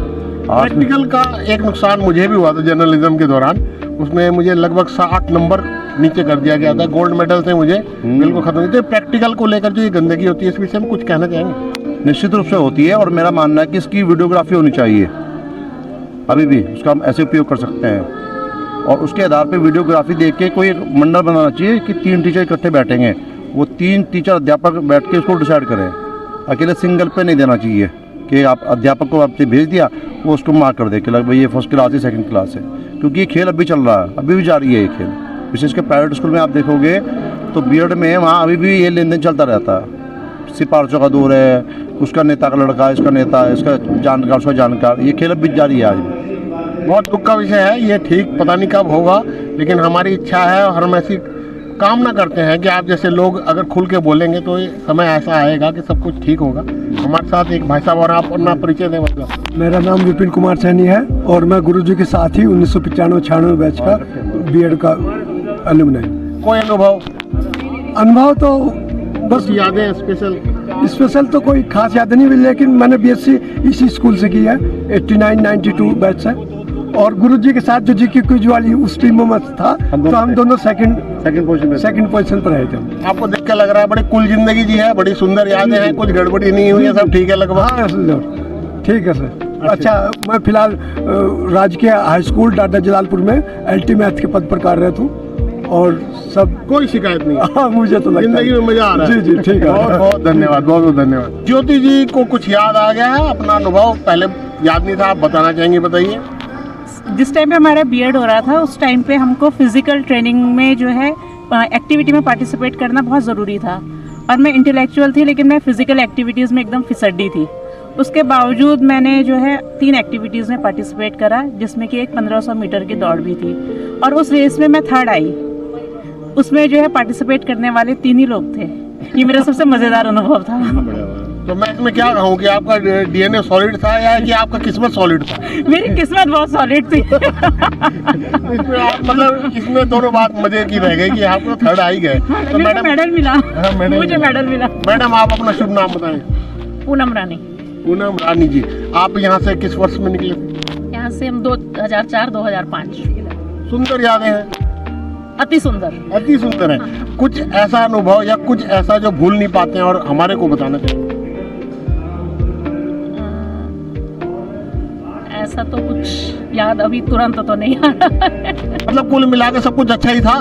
प्रैक्टिकल का एक नुकसान मुझे भी हुआ था जर्नलिज्म के दौरान, उसमें मुझे लगभग 7-8 नंबर नीचे कर दिया गया था, गोल्ड मेडल से मुझे बिल्कुल खत्म हुई थी। प्रैक्टिकल को लेकर जो ये गंदगी होती है, इस विषय में कुछ कहना चाहेंगे? निश्चित रूप से होती है, और मेरा मानना है कि इसकी वीडियोग्राफी होनी चाहिए, अभी भी उसका हम ऐसे उपयोग कर सकते हैं, और उसके आधार पर वीडियोग्राफी देख के कोई एक मंडल बनाना चाहिए कि 3 टीचर इकट्ठे बैठेंगे, वो 3 टीचर अध्यापक बैठ के उसको डिसाइड करें। अकेले सिंगल पे नहीं देना चाहिए कि आप अध्यापक को आपसे भेज दिया, वो उसको मार्क कर दे कि भाई ये फर्स्ट क्लास है, सेकंड क्लास है, क्योंकि ये खेल अभी चल रहा है, अभी भी जारी है ये खेल। विशेषकर प्राइवेट स्कूल में आप देखोगे तो बीएड में वहाँ अभी भी ये लेन देन चलता रहता है, सिफारिशों का दौर है, उसका नेता का लड़का, इसका नेता, इसका जानकार, उसका जानकार, ये खेल अभी जारी है आज भी। बहुत दुख का विषय है ये, ठीक पता नहीं कब होगा, लेकिन हमारी इच्छा है और हम ऐसी कामना करते हैं कि आप जैसे लोग अगर खुल के बोलेंगे तो ये समय ऐसा आएगा कि सब कुछ ठीक होगा। हमारे साथ एक भाई साहब, और आप अपना परिचय दें। मतलब मेरा नाम विपिन कुमार सैनी है और मैं गुरुजी के साथ ही 1995-96 बैच का बीएड का एलुमनाई। कोई अनुभव तो बस यादें स्पेशल तो कोई खास याद नहीं हुई, लेकिन मैंने बीएससी इसी स्कूल से की है, 89-92 बैच से, और गुरुजी के साथ जो जीके क्विज वाली उस टीम में था, तो हम दोनों सेकंड पोजीशन पर रहे थे। आपको देख के लग रहा है बड़ी कुल जिंदगी जी है, बड़ी सुंदर यादें हैं, कुछ गड़बड़ी नहीं हुई है, सब ठीक है लगभग? हाँ ठीक है सर। अच्छा, मैं फिलहाल राजकीय हाई स्कूल डाटा जलालपुर में LT मैथ के पद पर कार्यरत हूँ, और सब कोई शिकायत नहीं। हाँ, मुझे तो जिंदगी में मजा आ रहा है। जी ठीक है, बहुत बहुत धन्यवाद, बहुत बहुत धन्यवाद। ज्योति जी को कुछ याद आ गया है, अपना अनुभव पहले याद नहीं था, आप बताना चाहेंगे? बताइए। जिस टाइम पे हमारा बीएड हो रहा था, उस टाइम पे हमको फिजिकल ट्रेनिंग में जो है एक्टिविटी में पार्टिसिपेट करना बहुत ज़रूरी था, और मैं इंटेलेक्चुअल थी लेकिन मैं फिजिकल एक्टिविटीज़ में एकदम फिसड्डी थी। उसके बावजूद मैंने जो है 3 एक्टिविटीज़ में पार्टिसिपेट करा, जिसमें कि एक 1500 मीटर की दौड़ भी थी, और उस रेस में मैं 3rd आई। उसमें जो है पार्टिसिपेट करने वाले 3 ही लोग थे। ये मेरा सबसे मज़ेदार अनुभव था। तो मैं इसमें क्या कहूँ कि आपका DNA सॉलिड था या कि आपका किस्मत सॉलिड था? मेरी किस्मत बहुत सॉलिड थी। इसमें आप मतलब इसमें दोनों बात मजे की रह गई कि आपको 3rd आ ही गए। तो मेडल मिला, मुझे मेडल मिला। मैडम, आप अपना शुभ नाम बताएं। पूनम रानी। पूनम रानी जी, आप यहाँ से किस वर्ष में निकले थे? यहाँ से हम 2004-2005। सुंदर यादें हैं, अति सुंदर, अति सुंदर है। कुछ ऐसा अनुभव या कुछ ऐसा जो भूल नहीं पाते हैं और हमारे को बताना चाहिए? ऐसा तो कुछ याद अभी तुरंत तो नहीं आ रहा है। मतलब कुल मिला के सब कुछ अच्छा ही था,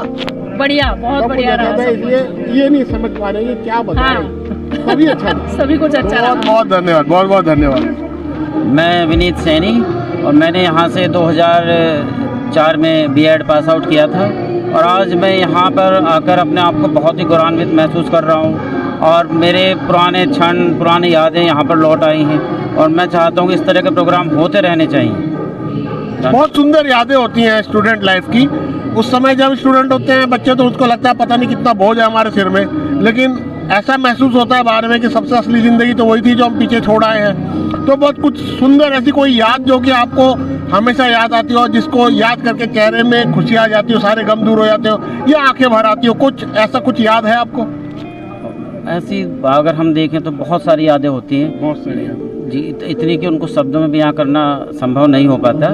बढ़िया, बहुत बढ़िया रहा। इसलिए ये नहीं समझ पा रहे ये क्या बताएं। सभी अच्छा था, सभी कुछ अच्छा रहा। बहुत धन्यवाद, बहुत बहुत धन्यवाद। मैं विनीत सैनी, और मैंने यहाँ से 2004 में बीएड पास आउट किया था, और आज मैं यहाँ पर आकर अपने आप को बहुत ही गौरवान्वित महसूस कर रहा हूँ, और मेरे पुराने क्षण, पुरानी यादें यहाँ पर लौट आई हैं, और मैं चाहता हूँ कि इस तरह के प्रोग्राम होते रहने चाहिए। बहुत सुंदर यादें होती हैं स्टूडेंट लाइफ की। उस समय जब स्टूडेंट होते हैं बच्चे, तो उसको लगता है पता नहीं कितना बोझ है हमारे सिर में, लेकिन ऐसा महसूस होता है बाद में कि सबसे असली ज़िंदगी तो वही थी जो हम पीछे छोड़ आए हैं। तो बहुत कुछ सुंदर ऐसी कोई याद जो कि आपको हमेशा याद आती हो, जिसको याद करके चेहरे में खुशी आ जाती हो, सारे गम दूर हो जाते हो, या आंखें भर आती हो, कुछ ऐसा कुछ याद है आपको? ऐसी अगर हम देखें तो बहुत सारी यादें होती हैं, बहुत सारी जी, इतनी कि उनको शब्दों में बयां करना संभव नहीं हो पाता,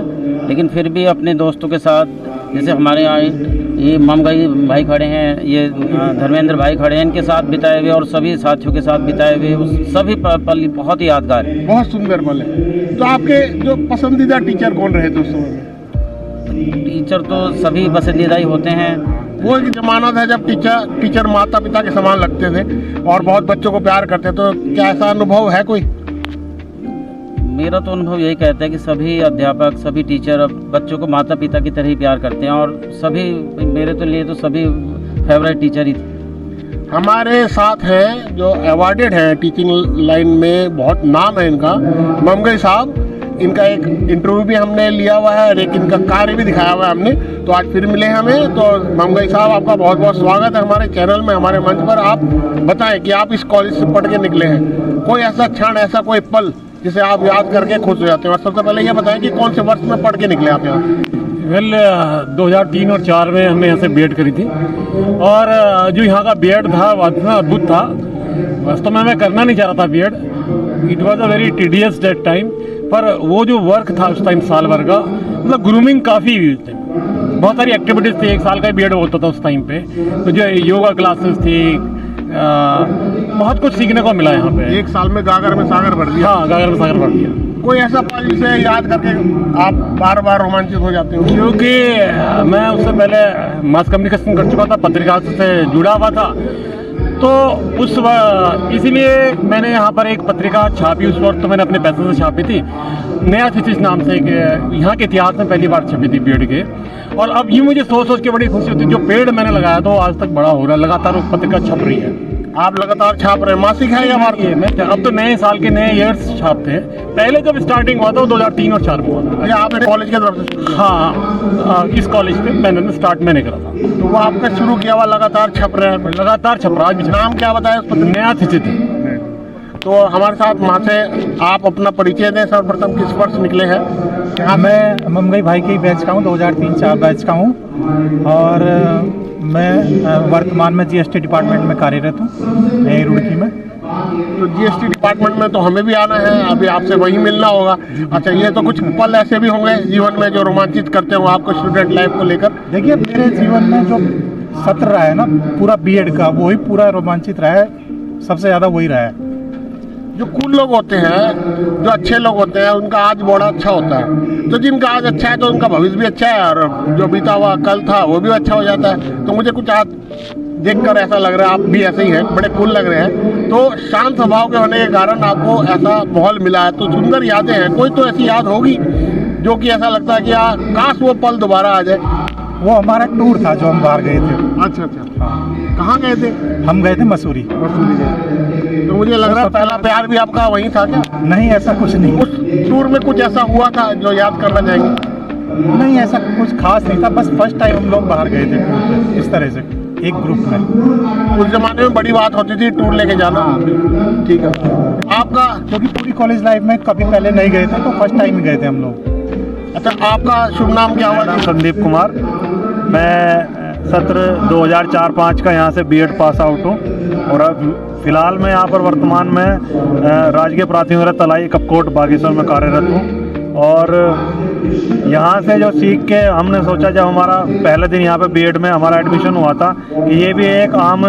लेकिन फिर भी अपने दोस्तों के साथ, जैसे हमारे यहाँ ये ममगई भाई खड़े हैं, ये धर्मेंद्र भाई खड़े हैं, इनके साथ बिताए हुए और सभी साथियों के साथ बिताए हुए उस सभी पल बहुत ही यादगार है, बहुत सुंदर पल है। तो आपके जो पसंदीदा टीचर कौन रहे थे उस समय में? टीचर तो सभी पसंदीदा ही होते हैं। वो एक जमाना था जब टीचर माता पिता के समान लगते थे और बहुत बच्चों को प्यार करते, तो क्या ऐसा अनुभव है कोई? मेरा तो अनुभव यही कहता है कि सभी अध्यापक, सभी टीचर अब बच्चों को माता पिता की तरह ही प्यार करते हैं, और सभी, मेरे तो लिए तो सभी फेवरेट टीचर ही थे। हमारे साथ हैं जो अवार्डेड हैं टीचिंग लाइन में, बहुत नाम है इनका, ममगई साहब। इनका एक इंटरव्यू भी हमने लिया हुआ है और एक इनका कार्य भी दिखाया हुआ है हमने। तो आज फिर मिले हमें। तो ममगई साहब, आपका बहुत बहुत स्वागत है हमारे चैनल में, हमारे मंच पर। आप बताएं कि आप इस कॉलेज से पढ़ के निकले हैं, कोई ऐसा क्षण, ऐसा कोई पल जिसे आप याद करके खुश हो जाते हैं। और सबसे पहले ये बताएं कि कौन से वर्ष में पढ़ के निकले आप यहाँ? वेल 2003 और 4 में हमने यहाँ से बीएड करी थी और जो यहाँ का बीएड था वो इतना अद्भुत था। वास्तव में मैं करना नहीं चाह रहा था BEd, it was a very tedious that time. पर वो जो वर्क था उस टाइम साल भर का, मतलब ग्रूमिंग काफ़ी हुई थी, बहुत सारी एक्टिविटीज़ थी। 1 साल का बीएड होता था उस टाइम पे, तो जो योगा क्लासेस थी, बहुत कुछ सीखने को मिला यहाँ पे। 1 साल में गागर में सागर भर दिया। हाँ, गागर में सागर भर दिया। कोई ऐसा पल जिसे याद करके आप बार बार रोमांचित हो जाते हो? क्योंकि मैं उससे पहले मास कम्युनिकेशन कर चुका था, पत्रिका से जुड़ा हुआ था, तो उस इसीलिए मैंने यहाँ पर एक पत्रिका छापी। उस वक्त तो मैंने अपने पैसे से छापी थी, नया थिसिस नाम से, यहाँ के इतिहास में पहली बार छपी थी बीएड के। और अब ये मुझे सोच के बड़ी खुशी होती है, जो पेड़ मैंने लगाया तो आज तक बड़ा हो रहा है, लगातार वो पत्रिका छप रही है। आप लगातार छाप रहे हैं, मासिक है या वार्षिक? मैं अब तो नए साल के नए ईयर्स छापते हैं। पहले जब स्टार्टिंग हुआ था वो 2003 और 4 में हुआ था। अच्छा, आपने कॉलेज की तरफ से? हाँ, इस कॉलेज पे मैंने स्टार्ट मैंने करा था। तो वो आपका शुरू किया हुआ लगातार छप रहे हैं? लगातार छप रहा है। नाम क्या बताया उस पत्रिका? नया थिसिस। तो हमारे साथ वहाँ से आप अपना परिचय दें। सर्वप्रथम किस वर्ष निकले हैं? मैं ममगई भाई के बैच का हूँ, 2003-4 बैच का हूँ और मैं वर्तमान में जीएसटी डिपार्टमेंट में कार्यरत हूँ यही रुड़की में। तो जीएसटी डिपार्टमेंट में तो हमें भी आना है, अभी आपसे वही मिलना होगा। अच्छा, ये तो कुछ पल ऐसे भी होंगे जीवन में जो रोमांचित करते हो आपको स्टूडेंट लाइफ को लेकर? देखिए, मेरे जीवन में जो सत्र रहा है ना पूरा बीएड का, वही पूरा रोमांचित रहा है, सबसे ज़्यादा वही रहा है। जो कूल लोग होते हैं, जो अच्छे लोग होते हैं, उनका आज बड़ा अच्छा होता है। तो जिनका आज अच्छा है तो उनका भविष्य भी अच्छा है, और जो बीता हुआ कल था वो भी अच्छा हो जाता है। तो मुझे कुछ आज देखकर ऐसा लग रहा है आप भी ऐसे ही हैं, बड़े कूल लग रहे हैं। तो शांत स्वभाव के होने के कारण आपको ऐसा माहौल मिला है। तो सुंदर यादें हैं, कोई तो ऐसी याद होगी जो कि ऐसा लगता है कि काश वो पल दोबारा आ जाए। वो हमारा टूर था जो हम बाहर गए थे। अच्छा अच्छा, कहाँ गए थे? हम गए थे मसूरी। मसूरी गए। तो मुझे लग रहा है पहला प्यार भी आपका वहीं था क्या? नहीं, ऐसा कुछ नहीं। उस टूर में कुछ ऐसा हुआ था जो याद करना चाहेंगे? नहीं, ऐसा कुछ खास नहीं था, बस फर्स्ट टाइम हम लोग बाहर गए थे टूर पे, इस तरह से एक ग्रुप में। उस जमाने में बड़ी बात होती थी टूर लेके जाना। ठीक है। आपका? क्योंकि पूरी कॉलेज लाइफ में कभी पहले नहीं गए थे, तो फर्स्ट टाइम ही गए थे हम लोग। अच्छा, आपका शुभ नाम क्या हुआ? संदीप कुमार। मैं सत्र 2004-5 का यहाँ से बीएड पास आउट हूँ और अब फिलहाल मैं यहाँ पर वर्तमान में राजकीय प्राथमिक तलाई कपकोट बागेश्वर में कार्यरत हूँ। और यहाँ से जो सीख के हमने सोचा, जब हमारा पहले दिन यहाँ पे बीएड में हमारा एडमिशन हुआ था, कि ये भी एक आम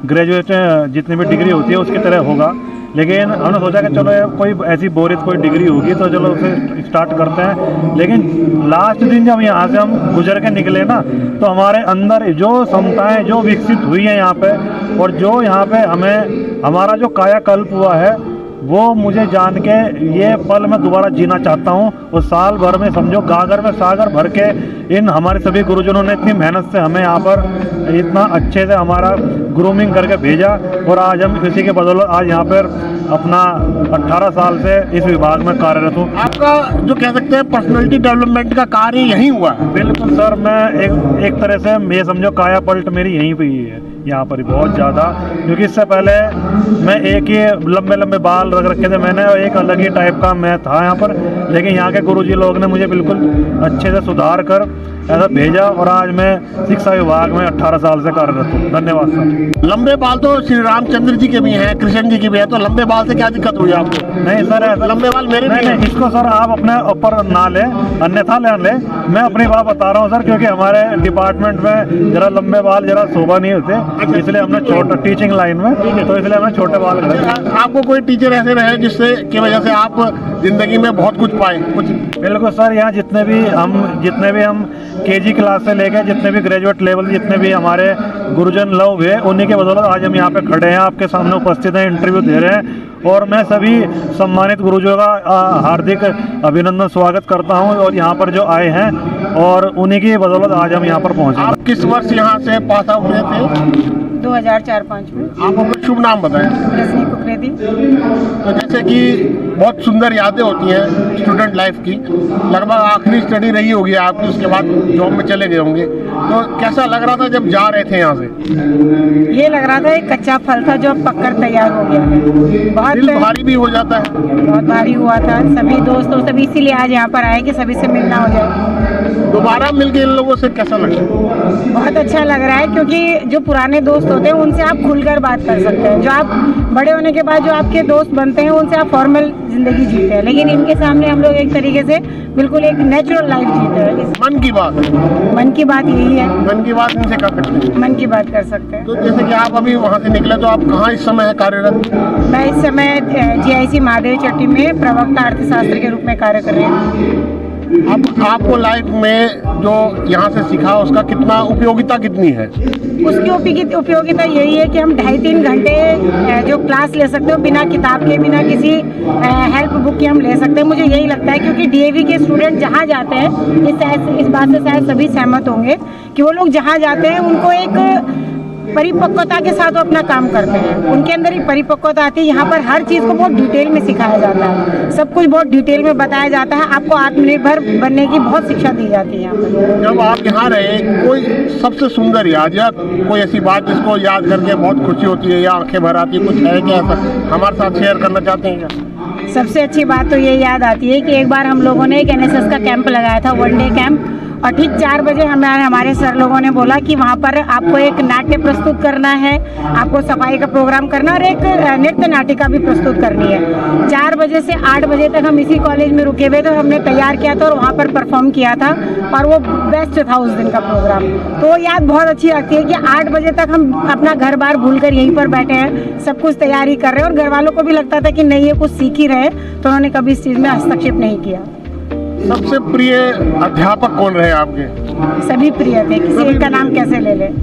ग्रेजुएशन जितनी भी डिग्री होती है उसकी तरह होगा, लेकिन हमने सोचा कि चलो कोई ऐसी बोरियत कोई डिग्री होगी तो चलो उसे स्टार्ट करते हैं। लेकिन लास्ट दिन जब यहाँ से हम गुजर के निकले ना, तो हमारे अंदर जो क्षमताएँ जो विकसित हुई हैं यहाँ पे, और जो यहाँ पे हमें हमारा जो कायाकल्प हुआ है, वो मुझे जान के ये पल मैं दोबारा जीना चाहता हूँ। उस साल भर में समझो गागर में सागर भर के इन हमारे सभी गुरुजनों ने इतनी मेहनत से हमें यहाँ पर इतना अच्छे से हमारा ग्रूमिंग करके भेजा, और आज हम इसी के बदौलत आज यहाँ पर अपना 18 साल से इस विभाग में कार्यरत हूँ। आपका जो कह सकते हैं पर्सनैलिटी डेवलपमेंट का कार्य यहीं हुआ है? बिल्कुल सर, मैं एक तरह से ये समझो काया पलट मेरी यहीं पे ही है, यहाँ पर ही बहुत ज़्यादा। क्योंकि इससे पहले मैं एक ही लंबे लंबे बाल रख रखे थे मैंने, और एक अलग ही टाइप का मैं था यहाँ पर, लेकिन यहाँ के गुरुजी लोग ने मुझे बिल्कुल अच्छे से सुधार कर ऐसा भेजा, और आज मैं शिक्षा विभाग में 18 साल से कार्यरत हूँ। धन्यवाद सर। लंबे बाल तो श्री रामचंद्र जी के भी हैं, कृष्ण जी के भी हैं, तो लंबे बाल से क्या दिक्कत हुई आपको? नहीं सर, लंबे बाल मेरे भी हैं। इसको सर आप अपने ऊपर ना ले, अन्यथा ले। मैं अपनी बात बता रहा हूँ सर, क्योंकि हमारे डिपार्टमेंट में जरा लंबे बाल जरा शोभा नहीं होते, इसलिए हमने छोटा टीचिंग लाइन में, तो इसलिए हमने छोटे बाल रखे। आपको कोई टीचर ऐसे रहे जिससे की वजह से आप जिंदगी में बहुत कुछ पाए? कुछ? बिल्कुल सर, यहाँ जितने भी हम केजी क्लास से लेकर जितने भी ग्रेजुएट लेवल जितने भी हमारे गुरुजन लोग हैं, उन्हीं के बदौलत आज हम यहाँ पे खड़े हैं, आपके सामने उपस्थित हैं, इंटरव्यू दे रहे हैं। और मैं सभी सम्मानित गुरुजनों का हार्दिक अभिनंदन स्वागत करता हूँ, और यहाँ पर जो आए हैं, और उन्हीं की बदौलत आज हम यहाँ पर पहुँचे। आप किस वर्ष यहाँ से पास आउट हुए थे? 2004-05 में। आप अपना शुभ नाम बताएं। रजनी कुकरेदी। तो जैसे कि बहुत सुंदर यादें होती हैं स्टूडेंट लाइफ की, लगभग आखिरी स्टडी रही होगी आपकी, उसके बाद जॉब में चले गए होंगे, तो कैसा लग रहा था जब जा रहे थे यहाँ से? ये लग रहा था एक कच्चा फल था जो अब पककर तैयार हो गया है। बहुत दिल भारी भी हो जाता है। बहुत भारी हुआ था। सभी दोस्तों सभी इसीलिए आज यहाँ पर आए कि सभी से मिलना हो जाए। दोबारा मिलके इन लोगों से कैसा लगा? बहुत अच्छा लग रहा है, क्योंकि जो पुराने दोस्त होते हैं उनसे आप खुलकर बात कर सकते हैं। जो आप बड़े होने के बाद जो आपके दोस्त बनते हैं उनसे आप फॉर्मल जिंदगी जीते हैं, लेकिन इनके सामने हम लोग एक तरीके से बिल्कुल एक नेचुरल लाइफ जीते हैं। मन की बात यही है। मन की बात इनसे कर सकते हैं। मन की बात कर सकते हैं। तो जैसे कि आप अभी वहाँ से निकले, तो आप कहाँ इस समय कार्यरत? मैं इस समय GIC महादेव चट्टी में प्रवक्ता अर्थशास्त्र के रूप में कार्य कर रही हूँ। आपको लाइफ में जो यहाँ से सीखा उसका कितना उपयोगिता कितनी है? उसकी उपयोगिता यही है कि हम 2.5-3 घंटे जो क्लास ले सकते हो बिना किताब के, बिना किसी हेल्प बुक के हम ले सकते हैं। मुझे यही लगता है, क्योंकि DAV के स्टूडेंट जहाँ जाते हैं, इस बात से शायद सभी सहमत होंगे कि वो लोग जहाँ जाते हैं उनको एक परिपक्वता के साथ वो अपना काम करते हैं। उनके अंदर एक परिपक्वता आती है। यहाँ पर हर चीज़ को बहुत डिटेल में सिखाया जाता है, सब कुछ बहुत डिटेल में बताया जाता है। आपको आत्मनिर्भर बनने की बहुत शिक्षा दी जाती है यहाँ पर। जब आप यहाँ रहे, कोई सबसे सुंदर याद या कोई ऐसी बात जिसको याद करके बहुत खुशी होती है या आंखें भर आती है, कुछ है क्या ऐसा हमारे साथ शेयर करना चाहते हैं क्या? सबसे अच्छी बात तो ये याद आती है कि एक बार हम लोगों ने एक NSS का कैंप लगाया था, 1 डे कैंप, और ठीक 4 बजे हमारे सर लोगों ने बोला कि वहाँ पर आपको एक नाट्य प्रस्तुत करना है, आपको सफाई का प्रोग्राम करना और एक नृत्य नाटिका भी प्रस्तुत करनी है। 4 बजे से 8 बजे तक हम इसी कॉलेज में रुके हुए, तो हमने तैयार किया था और वहाँ पर परफॉर्म किया था, और वो बेस्ट था उस दिन का प्रोग्राम। तो याद बहुत अच्छी लगती है कि 8 बजे तक हम अपना घर बार भूल कर यहीं पर बैठे हैं, सब कुछ तैयारी कर रहे हैं, और घर वालों को भी लगता था कि नहीं ये कुछ सीख ही रहे, तो उन्होंने कभी इस चीज़ में हस्तक्षेप नहीं किया। सबसे प्रिय अध्यापक कौन रहे आपके? सभी प्रिय थे, किसी एक का नाम कैसे ले ले।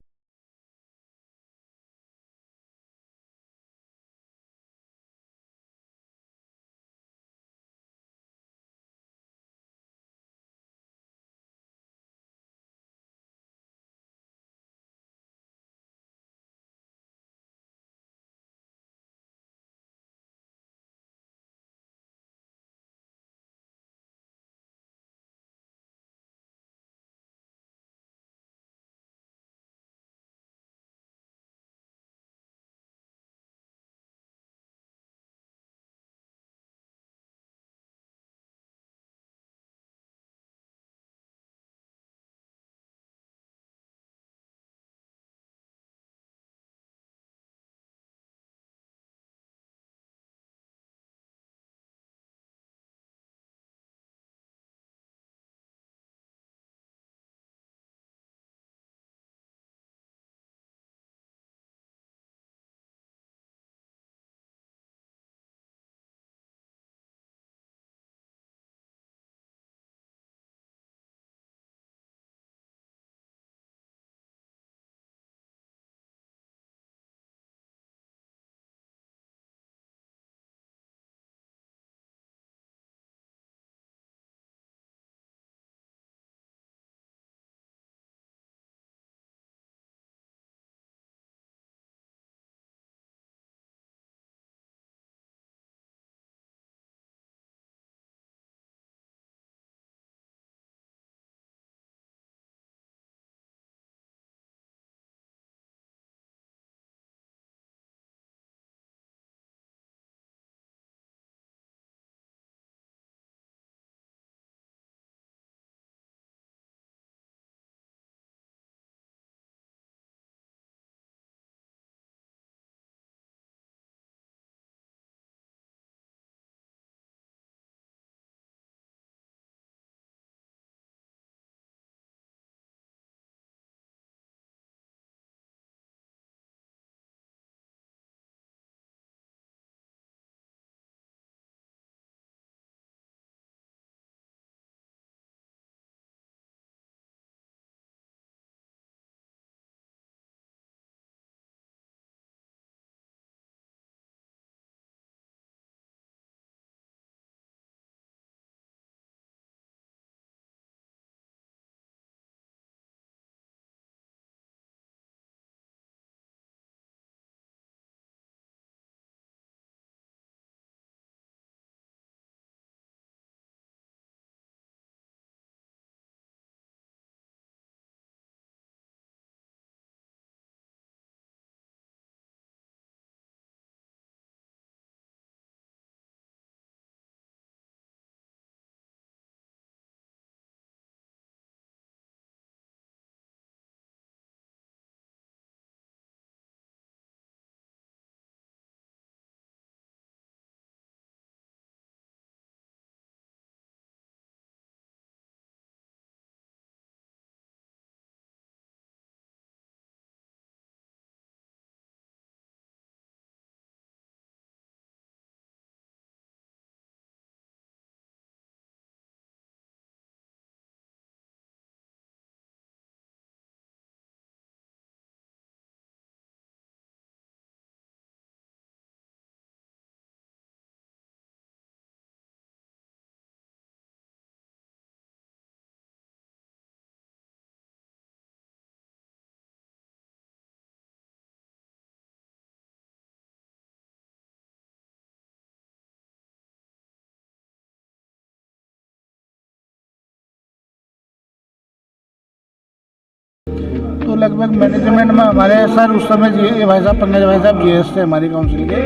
लगभग मैनेजमेंट में हमारे सर उस समय जी भाई साहब पंकज भाई साहब GS थे हमारी काउंसिल के।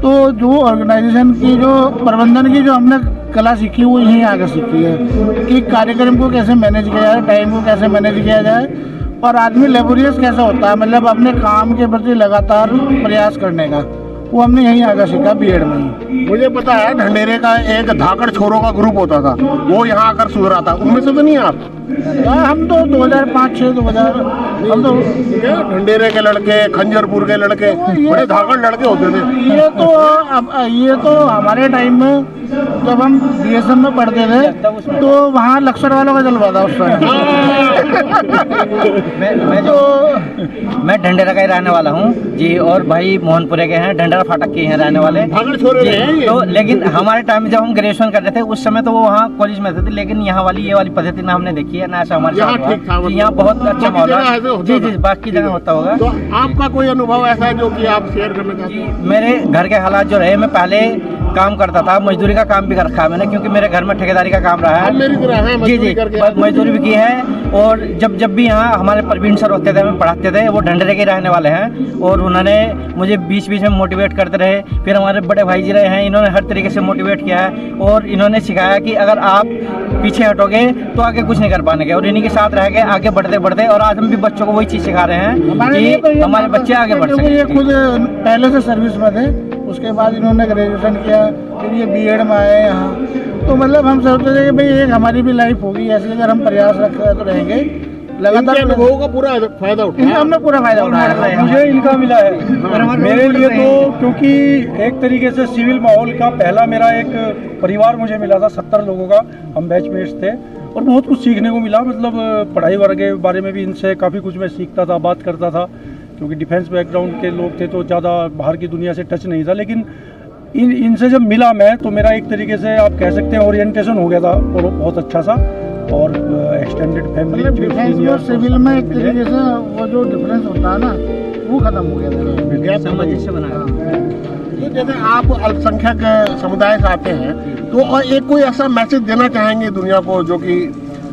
तो जो ऑर्गेनाइजेशन की जो प्रबंधन की जो हमने कला सीखी वो यहीं आगे सीखी है कि कार्यक्रम को कैसे मैनेज किया जाए, टाइम को कैसे मैनेज किया जाए और आदमी लेबोरियस कैसा होता है, मतलब अपने काम के प्रति लगातार प्रयास करने का, वो हमने यहीं आगे सीखा बीएड में ही। मुझे पता है ढंडेरे का एक धाकड़ छोरों का ग्रुप होता था, वो यहाँ आकर सुधरा था, उनमें से तो नहीं आप? हम तो 2005-6 2000 हम तो ढंडेरे के लड़के, खंजरपुर के लड़के, बड़े धाकड़ लड़के होते थे। ये तो हमारे टाइम में जब हम BSM में पढ़ते थे तो वहाँ लक्सर वालों का जलवा था उस समय। मैं ढंडेरा का ही रहने वाला हूँ जी, और भाई मोहनपुरे के हैं, ढंडेरा फाटक के हैं रहने वाले। तो लेकिन हमारे टाइम में जब हम ग्रेजुएशन कर रहे थे उस समय तो वो वहाँ कॉलेज में थे, लेकिन यहाँ वाली ये वाली पद्धति ना हमने देखी है ना ऐसा हमारे साथ। यहाँ बहुत अच्छा माहौल है जी जी, बाकी जगह होता होगा। तो आपका कोई अनुभव ऐसा है जो कि आप शेयर करना चाहते हैं? मेरे घर के हालात जो रहे, मैं पहले काम करता था, मजदूरी का काम भी कर रखा है मैंने, क्योंकि मेरे घर में ठेकेदारी का काम रहा है। मेरी तरह है, जी जी, मजदूरी भी की है। और जब भी यहाँ हमारे प्रवीण सर होते थे, हमें पढ़ाते थे, वो ढंडरे के रहने वाले हैं और उन्होंने मुझे बीच बीच में मोटिवेट करते रहे। फिर हमारे बड़े भाई जी रहे हैं, इन्होंने हर तरीके से मोटिवेट किया है और इन्होंने सिखाया कि अगर आप पीछे हटोगे तो आगे कुछ नहीं कर पाएंगे, और इन्हीं के साथ रह के आगे बढ़ते बढ़ते, और आज हम भी बच्चों को वही चीज़ सिखा रहे हैं कि हमारे बच्चे आगे बढ़ सकें। ये खुद पहले से सर्विस में थे, उसके बाद इन्होंने ग्रेजुएशन किया, फिर ये बीएड में आए यहाँ। तो मतलब हम सोचते थे कि भाई एक हमारी भी लाइफ होगी ऐसी, अगर हम प्रयास रखते तो रहेंगे लगातार। अनुभवों का पूरा फायदा उठाया, हमने पूरा फायदा उठाया। मुझे इनका मिला है मेरे लिए तो, क्योंकि एक तरीके से सिविल माहौल का पहला मेरा एक परिवार मुझे मिला था, 70 लोगों का हम बैचमेट्स थे और बहुत कुछ सीखने को मिला। मतलब पढ़ाई वर्ग के बारे में भी इनसे काफ़ी कुछ मैं सीखता था, बात करता था, क्योंकि डिफेंस बैकग्राउंड के लोग थे तो ज़्यादा बाहर की दुनिया से टच नहीं था। लेकिन इनसे जब मिला मैं, तो मेरा एक तरीके से आप कह सकते हैं ओरिएंटेशन हो गया था और बहुत अच्छा सा, और एक्सटेंडेड फैमिली डिफेंस और सिविल में एक तरीके से वो जो डिफरेंस होता है ना वो खत्म हो गया था, सामंजस्य बनाया। तो जैसे आप अल्पसंख्यक समुदाय से आते हैं, तो और एक कोई ऐसा मैसेज देना चाहेंगे दुनिया को जो कि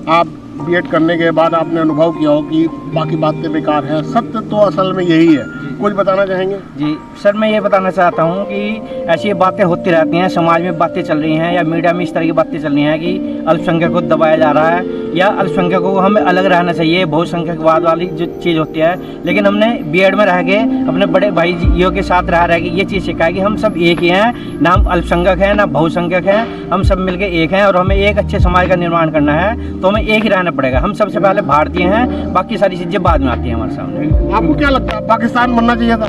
आप बीएड करने के बाद आपने अनुभव किया हो कि बाकी बातें बेकार हैं, सत्य तो असल में यही है, कुछ बताना चाहेंगे? जी सर, मैं ये बताना चाहता हूँ कि ऐसी बातें होती रहती हैं, समाज में बातें चल रही हैं या मीडिया में इस तरह की बातें चल रही हैं कि अल्पसंख्यक को दबाया जा रहा है या अल्पसंख्यकों को हमें अलग रहना चाहिए, बहुसंख्यकवाद वाली जो चीज़ होती है। लेकिन हमने बीएड में रह के अपने बड़े भाइयों के साथ रह के ये चीज़ सिखाई कि हम सब एक ही हैं, ना हम अल्पसंख्यक हैं ना बहुसंख्यक हैं, हम सब मिलके एक हैं और हमें एक अच्छे समाज का निर्माण करना है, तो हमें एक ही रहना पड़ेगा। हम सबसे पहले भारतीय हैं, बाकी सारी चीज़ें बाद में आती हैं हमारे सामने। आपको क्या लगता है पाकिस्तान बनना चाहिए था?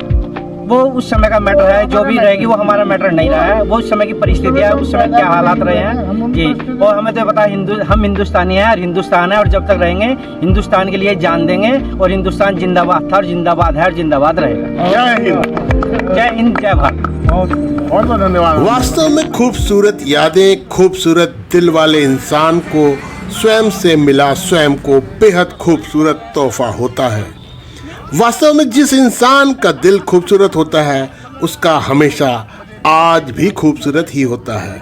वो उस समय का मैटर है, जो भी रहेगी वो हमारा मैटर नहीं रहा है, वो उस समय की परिस्थितियाँ, उस समय क्या हालात रहे हैं जी। और हमें तो पता है हम हिंदुस्तानी हैं और हिंदुस्तान है, और जब तक रहेंगे हिंदुस्तान के लिए जान देंगे, और हिंदुस्तान जिंदाबाद था और जिंदाबाद है और जिंदाबाद रहेगा। जय हिंद, जय भारत। बहुत बहुत धन्यवाद। वास्तव में खूबसूरत यादें, खूबसूरत दिल वाले इंसान को स्वयं से मिला स्वयं को बेहद खूबसूरत तोहफा होता है। वास्तव में जिस इंसान का दिल खूबसूरत होता है उसका हमेशा आज भी खूबसूरत ही होता है,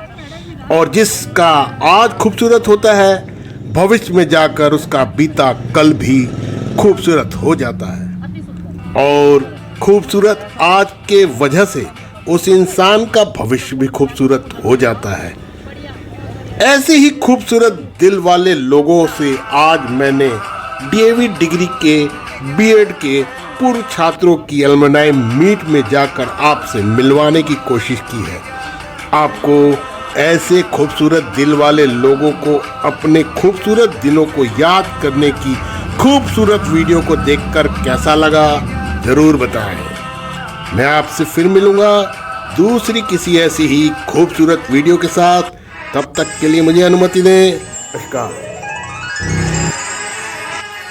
और जिसका आज खूबसूरत होता है भविष्य में जाकर उसका बीता कल भी खूबसूरत हो जाता है, और खूबसूरत आज के वजह से उस इंसान का भविष्य भी खूबसूरत हो जाता है। ऐसे ही खूबसूरत दिल वाले लोगों से आज मैंने डीएवी डिग्री के बीएड के पूर्व छात्रों की एलुमनाई मीट में जाकर आपसे मिलवाने की कोशिश की है। आपको ऐसे खूबसूरत दिल वाले लोगों को अपने खूबसूरत दिनों को याद करने की खूबसूरत वीडियो को देखकर कैसा लगा ज़रूर बताएं। मैं आपसे फिर मिलूँगा दूसरी किसी ऐसी ही खूबसूरत वीडियो के साथ। तब तक के लिए मुझे अनुमति दें। नमस्कार।